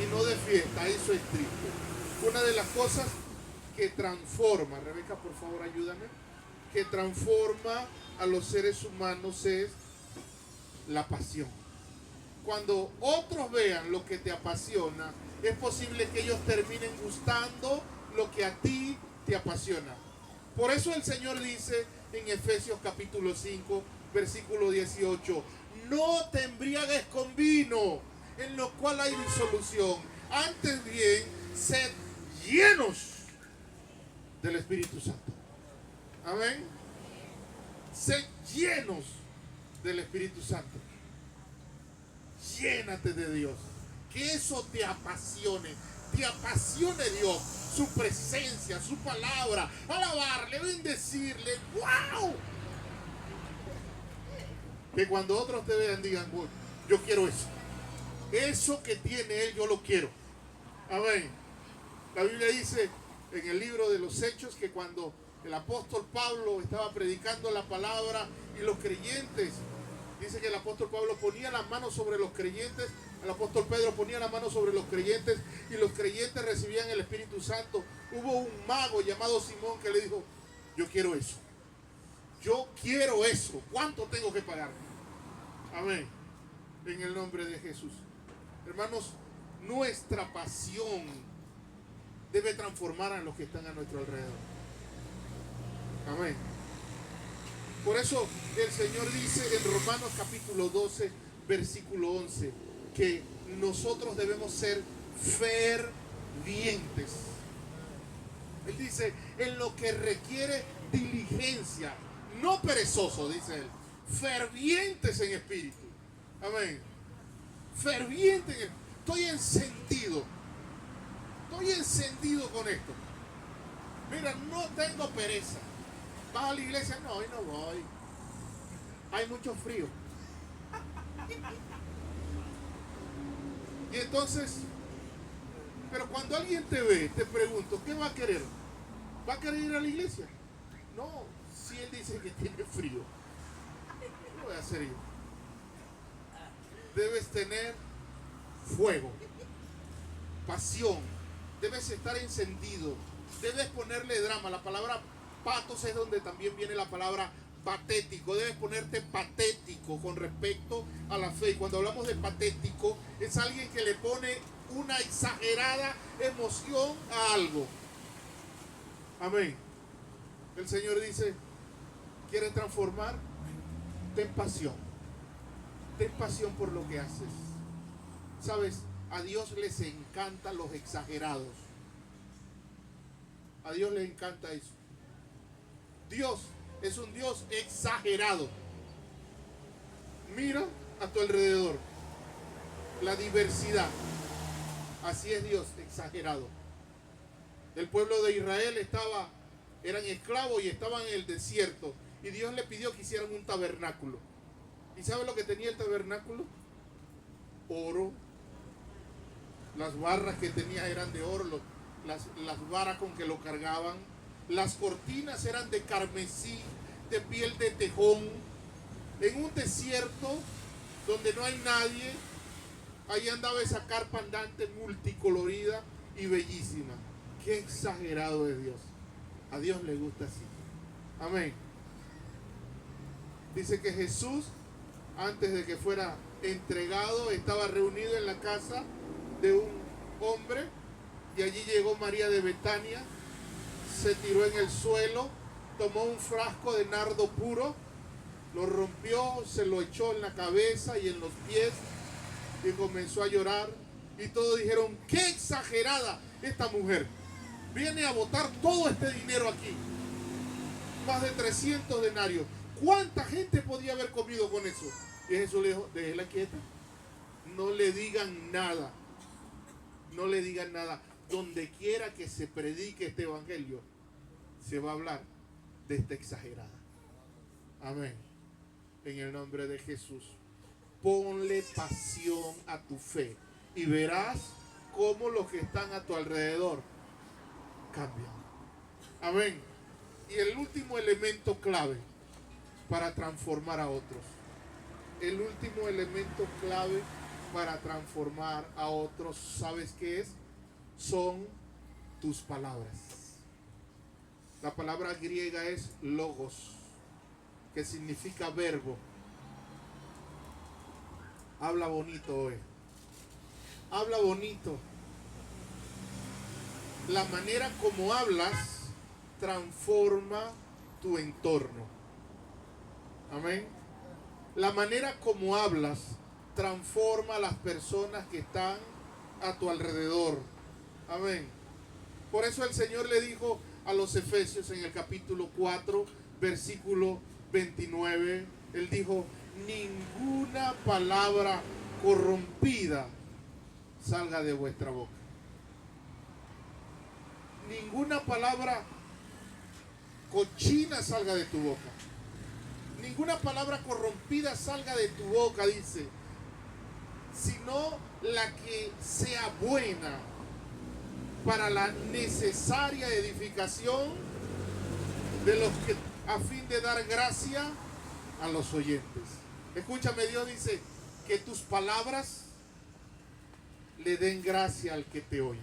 y no de fiesta. Eso es triste. Una de las cosas que transforma, Rebeca, por favor, ayúdame, que transforma a los seres humanos es la pasión. Cuando otros vean lo que te apasiona, es posible que ellos terminen gustando lo que a ti te apasiona. Por eso el Señor dice en Efesios capítulo 5, versículo 18, no te embriagues con vino, en lo cual hay disolución. Antes bien, sed llenos del Espíritu Santo. Amén. Sed llenos del Espíritu Santo. Llénate de Dios. Que eso te apasione. Te apasione Dios, su presencia, su palabra, alabarle, bendecirle. ¡Wow! Que cuando otros te vean digan, yo quiero eso. Eso que tiene Él, yo lo quiero. Amén. La Biblia dice en el libro de los Hechos que cuando el apóstol Pablo estaba predicando la palabra y los creyentes, dice que el apóstol Pablo ponía las manos sobre los creyentes, el apóstol Pedro ponía las manos sobre los creyentes y los creyentes recibían el Espíritu Santo. Hubo un mago llamado Simón que le dijo, yo quiero eso. Yo quiero eso. ¿Cuánto tengo que pagar? Amén. En el nombre de Jesús. Hermanos, nuestra pasión debe transformar a los que están a nuestro alrededor. Amén. Por eso el Señor dice en Romanos capítulo 12, versículo 11, que nosotros debemos ser fervientes. Él dice, en lo que requiere diligencia, no perezoso, dice él, fervientes en espíritu. Amén. Ferviente en espíritu. Estoy encendido con esto. Mira, no tengo pereza. ¿Vas a la iglesia? No, hoy no voy. Hay mucho frío. Y entonces, pero cuando alguien te ve, te pregunto, ¿qué va a querer? ¿Va a querer ir a la iglesia? No, si él dice que tiene frío, ¿qué voy a hacer yo? Debes tener fuego, pasión, debes estar encendido, debes ponerle drama. La palabra patos es donde también viene la palabra patético, debes ponerte patético con respecto a la fe. Y cuando hablamos de patético, es alguien que le pone una exagerada emoción a algo. Amén. El Señor dice, ¿quieres transformar? Ten pasión. Ten pasión por lo que haces. ¿Sabes? A Dios les encantan los exagerados. A Dios les encanta eso. Dios es un Dios exagerado. Mira a tu alrededor la diversidad. Así es Dios, exagerado. El pueblo de Israel eran esclavos y estaban en el desierto. Y Dios le pidió que hicieran un tabernáculo. ¿Y sabe lo que tenía el tabernáculo? Oro. Las barras que tenía eran de oro, las varas con que lo cargaban. Las cortinas eran de carmesí, de piel de tejón. En un desierto donde no hay nadie, ahí andaba esa carpa andante multicolorida y bellísima. Qué exagerado es Dios. A Dios le gusta así. Amén. Dice que Jesús, antes de que fuera entregado, estaba reunido en la casa de un hombre, y allí llegó María de Betania, se tiró en el suelo, tomó un frasco de nardo puro, lo rompió, se lo echó en la cabeza y en los pies y comenzó a llorar. Y todos dijeron, qué exagerada esta mujer, viene a botar todo este dinero aquí, más de 300 denarios. ¿Cuánta gente podía haber comido con eso? Y Jesús le dijo, déjela quieta, no le digan nada. No le digan nada. Donde quiera que se predique este evangelio, se va a hablar de esta exagerada. Amén. En el nombre de Jesús. Ponle pasión a tu fe y verás cómo los que están a tu alrededor cambian. Amén. Y el último elemento clave para transformar a otros. El último elemento clave para transformar a otros, ¿sabes qué es? Son tus palabras. La palabra griega es logos, que significa verbo. Habla bonito hoy. Habla bonito. La manera como hablas transforma tu entorno. Amén. La manera como hablas transforma a las personas que están a tu alrededor. Amén. Por eso el Señor le dijo a los Efesios en el capítulo 4, versículo 29, Él dijo, ninguna palabra corrompida salga de vuestra boca. Ninguna palabra cochina salga de tu boca. Ninguna palabra corrompida salga de tu boca, dice, sino la que sea buena para la necesaria edificación de los que, a fin de dar gracia a los oyentes. Escúchame, Dios dice que tus palabras le den gracia al que te oye.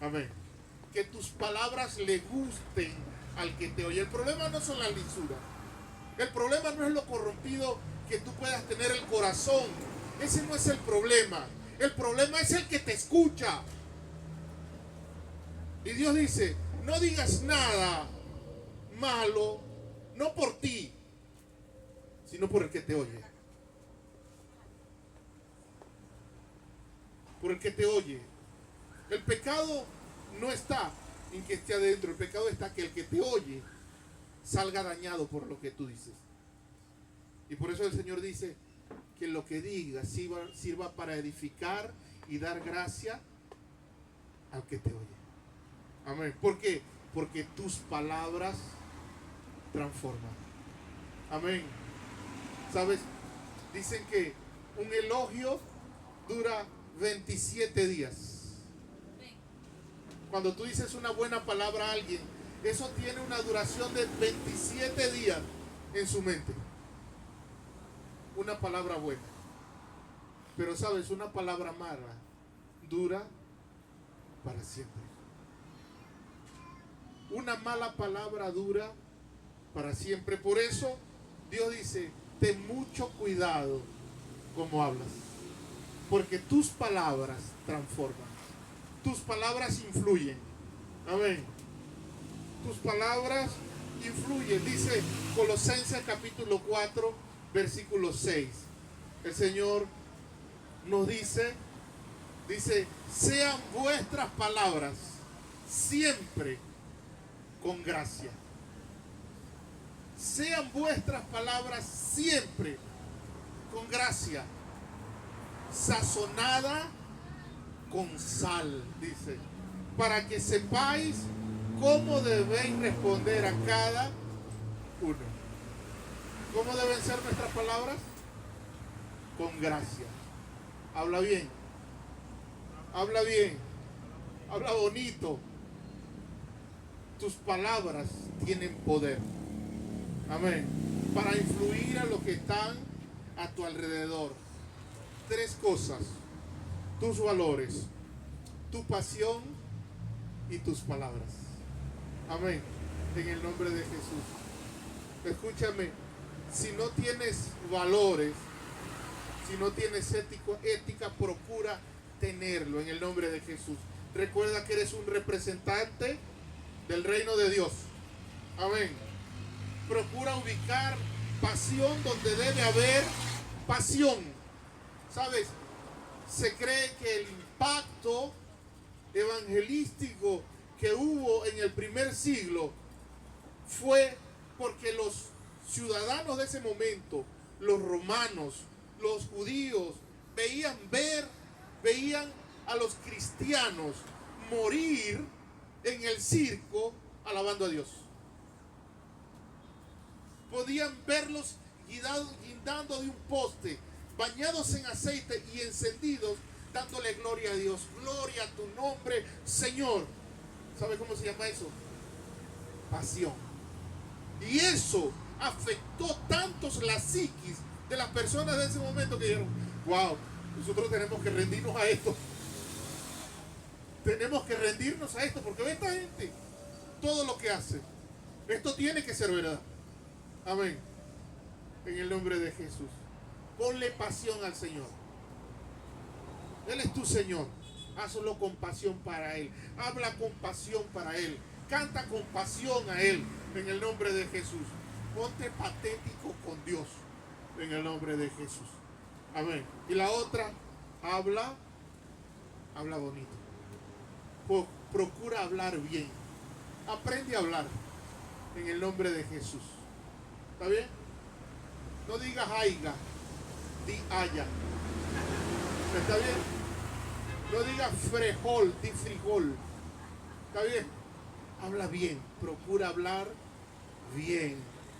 Amén. Que tus palabras le gusten al que te oye. El problema no son las lisuras. El problema no es lo corrompido que tú puedas tener el corazón. Ese no es el problema. El problema es el que te escucha. Y Dios dice, no digas nada malo, no por ti, sino por el que te oye. Por el que te oye. El pecado no está en que esté adentro. El pecado está que el que te oye salga dañado por lo que tú dices. Y por eso el Señor dice que lo que digas sirva para edificar y dar gracia al que te oye. Amén. ¿Por qué? Porque tus palabras transforman. Amén. ¿Sabes? Dicen que un elogio dura 27 días. Cuando tú dices una buena palabra a alguien, eso tiene una duración de 27 días en su mente. Una palabra buena. Pero sabes, una palabra mala dura para siempre. Una mala palabra dura para siempre. Por eso Dios dice, ten mucho cuidado como hablas, porque tus palabras transforman, tus palabras influyen. Amén. Tus palabras influyen. Dice Colosenses capítulo 4, versículo 6. El Señor nos dice, sean vuestras palabras siempre con gracia. Sean vuestras palabras siempre con gracia, sazonada con sal, dice, para que sepáis cómo debéis responder a cada uno. ¿Cómo deben ser nuestras palabras? Con gracia. Habla bien. Habla bien. Habla bonito. Tus palabras tienen poder. Amén. Para influir a los que están a tu alrededor. 3 cosas. Tus valores, tu pasión y tus palabras. Amén. En el nombre de Jesús. Escúchame. Si no tienes valores, si no tienes ética, procura tenerlo en el nombre de Jesús. Recuerda que eres un representante del reino de Dios. Amén. Procura ubicar pasión donde debe haber pasión. ¿Sabes? Se cree que el impacto evangelístico que hubo en el primer siglo fue porque los ciudadanos de ese momento, los romanos, los judíos, veían a los cristianos morir en el circo alabando a Dios. Podían verlos guindando de un poste, bañados en aceite y encendidos, dándole gloria a Dios. Gloria a tu nombre, Señor. ¿Sabe cómo se llama eso? Pasión. Y eso afectó tantos la psiquis de las personas de ese momento que dijeron, wow, nosotros tenemos que rendirnos a esto. Tenemos que rendirnos a esto, porque ve esta gente, todo lo que hace. Esto tiene que ser verdad. Amén. En el nombre de Jesús. Ponle pasión al Señor. Él es tu Señor. Hazlo con pasión para Él. Habla con pasión para Él. Canta con pasión a Él. En el nombre de Jesús. Ponte patético con Dios. En el nombre de Jesús. Amén. Y la otra, habla bonito. Procura hablar bien. Aprende a hablar. En el nombre de Jesús. ¿Está bien? No digas aiga. Di haya. ¿Está bien? No digas frejol, di frijol. ¿Está bien? Habla bien, procura hablar bien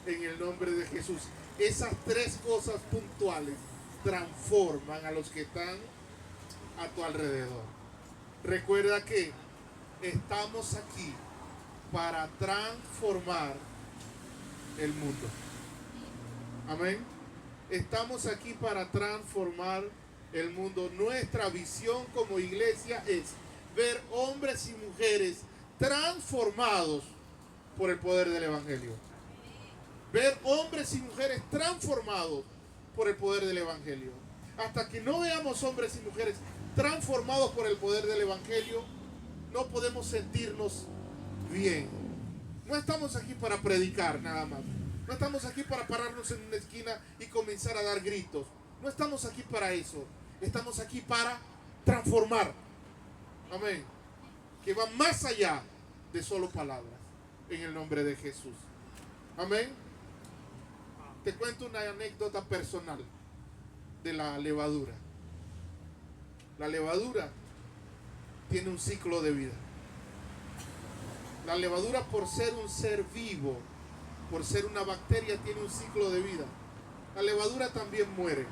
en el nombre de Jesús. Esas 3 cosas puntuales transforman a los que están a tu alrededor. Recuerda que estamos aquí para transformar el mundo. Amén. Estamos aquí para transformar el mundo. Nuestra visión como iglesia es ver hombres y mujeres transformados por el poder del Evangelio. Ver hombres y mujeres transformados por el poder del Evangelio. Hasta que no veamos hombres y mujeres transformados por el poder del Evangelio, no podemos sentirnos bien. No estamos aquí para predicar nada más. No estamos aquí para pararnos en una esquina y comenzar a dar gritos. No estamos aquí para eso. Estamos aquí para transformar. Amén. Que va más allá de solo palabras. En el nombre de Jesús. Amén. Te cuento una anécdota personal de la levadura. La levadura tiene un ciclo de vida. La levadura, por ser un ser vivo, por ser una bacteria, tiene un ciclo de vida. La levadura también muere.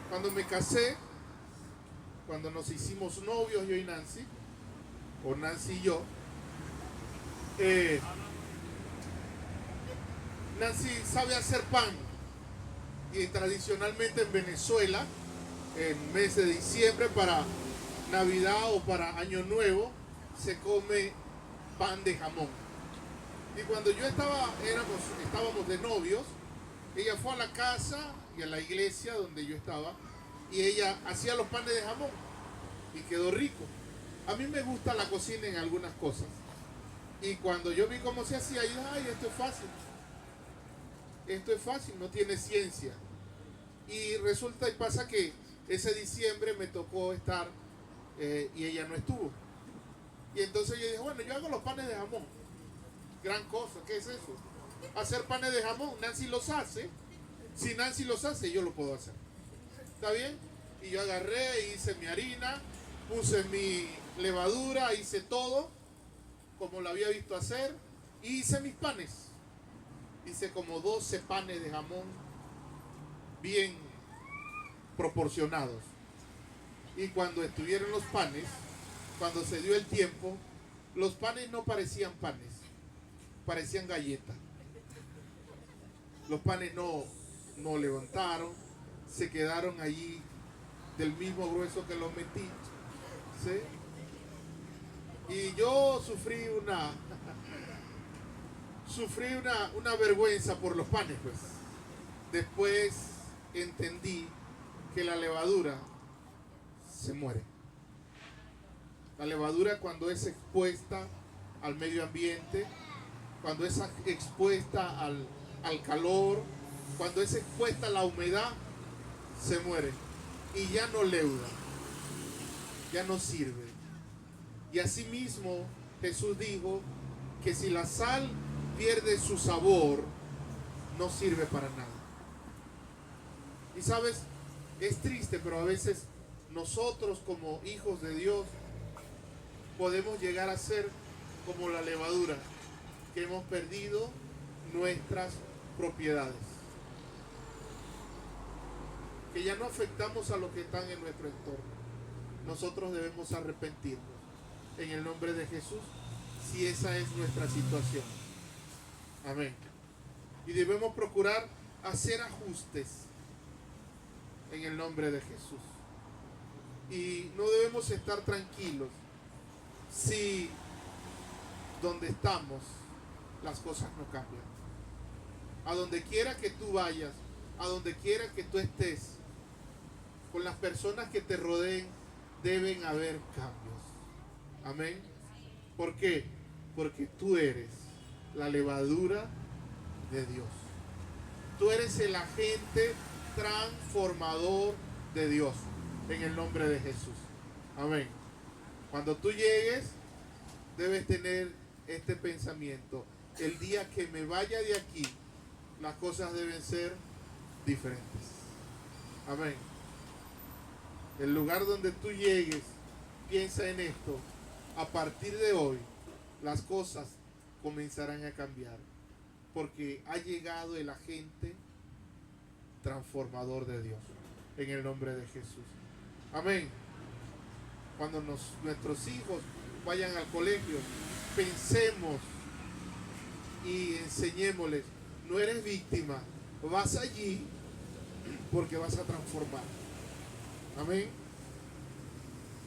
Cuando me casé, cuando nos hicimos novios, yo y Nancy, o Nancy y yo, Nancy sabe hacer pan. Y tradicionalmente en Venezuela, en mes de diciembre, para Navidad o para Año Nuevo, se come pan de jamón. Y cuando yo estábamos de novios, ella fue a la casa y a la iglesia donde yo estaba y ella hacía los panes de jamón y quedó rico. A mí me gusta la cocina en algunas cosas. Y cuando yo vi cómo se hacía, yo dije, ay, esto es fácil. Esto es fácil, no tiene ciencia. Y resulta y pasa que ese diciembre me tocó estar y ella no estuvo. Y entonces yo dije, bueno, yo hago los panes de jamón. Gran cosa, ¿qué es eso? Hacer panes de jamón. Nancy los hace. Si Nancy los hace, yo lo puedo hacer. ¿Está bien? Y yo agarré, hice mi harina, puse mi levadura, hice todo como lo había visto hacer y hice mis panes. Hice como 12 panes de jamón bien proporcionados. Y cuando estuvieron los panes, cuando se dio el tiempo, los panes no parecían panes, parecían galletas. Los panes no levantaron, se quedaron allí del mismo grueso que los metí. ¿Sí? Y yo sufrí una vergüenza por los panes, pues. Después entendí que la levadura se muere. La levadura, cuando es expuesta al medio ambiente, cuando es expuesta al calor, cuando es expuesta a la humedad, se muere y ya no leuda, ya no sirve. Y asimismo Jesús dijo que si la sal pierde su sabor, no sirve para nada. Y sabes, es triste, pero a veces nosotros como hijos de Dios podemos llegar a ser como la levadura, que hemos perdido nuestras propiedades, que ya no afectamos a los que están en nuestro entorno. Nosotros debemos arrepentirnos en el nombre de Jesús si esa es nuestra situación. Amén. Y debemos procurar hacer ajustes en el nombre de Jesús. Y no debemos estar tranquilos si donde estamos las cosas no cambian. A donde quiera que tú vayas, a donde quiera que tú estés, con las personas que te rodeen, deben haber cambios. Amén. ¿Por qué? Porque tú eres la levadura de Dios. Tú eres el agente transformador de Dios en el nombre de Jesús. Amén. Cuando tú llegues, debes tener este pensamiento: el día que me vaya de aquí, las cosas deben ser diferentes. Amén. El lugar donde tú llegues, piensa en esto: a partir de hoy, las cosas comenzarán a cambiar, porque ha llegado el agente transformador de Dios en el nombre de Jesús. Amén. Cuando nuestros hijos vayan al colegio, pensemos y enseñémosles: no eres víctima, vas allí porque vas a transformar. Amén.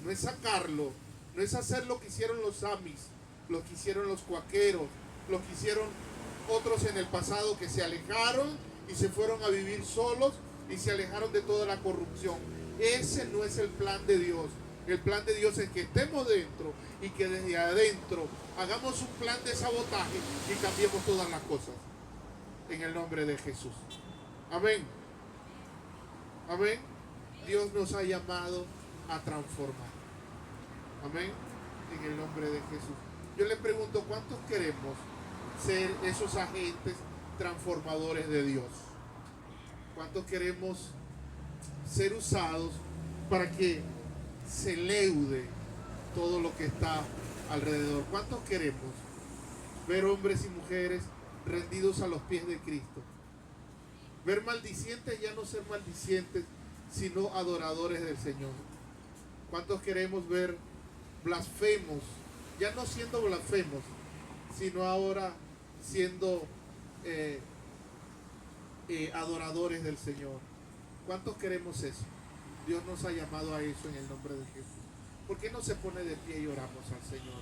No es sacarlo, no es hacer lo que hicieron los amis, lo que hicieron los cuaqueros, lo que hicieron otros en el pasado, que se alejaron y se fueron a vivir solos y se alejaron de toda la corrupción. Ese no es el plan de Dios. El plan de Dios es que estemos dentro y que desde adentro hagamos un plan de sabotaje y cambiemos todas las cosas en el nombre de Jesús. Amén. Amén. Dios nos ha llamado a transformar. Amén. En el nombre de Jesús. Yo le pregunto: ¿cuántos queremos ser esos agentes transformadores de Dios? ¿Cuántos queremos ser usados para que se leude todo lo que está alrededor? ¿Cuántos queremos ver hombres y mujeres rendidos a los pies de Cristo? Ver maldicientes, ya no ser maldicientes, sino adoradores del Señor. ¿Cuántos queremos ver blasfemos, ya no siendo blasfemos, sino ahora siendo adoradores del Señor? ¿Cuántos queremos eso? Dios nos ha llamado a eso en el nombre de Jesús. ¿Por qué no se pone de pie y oramos al Señor?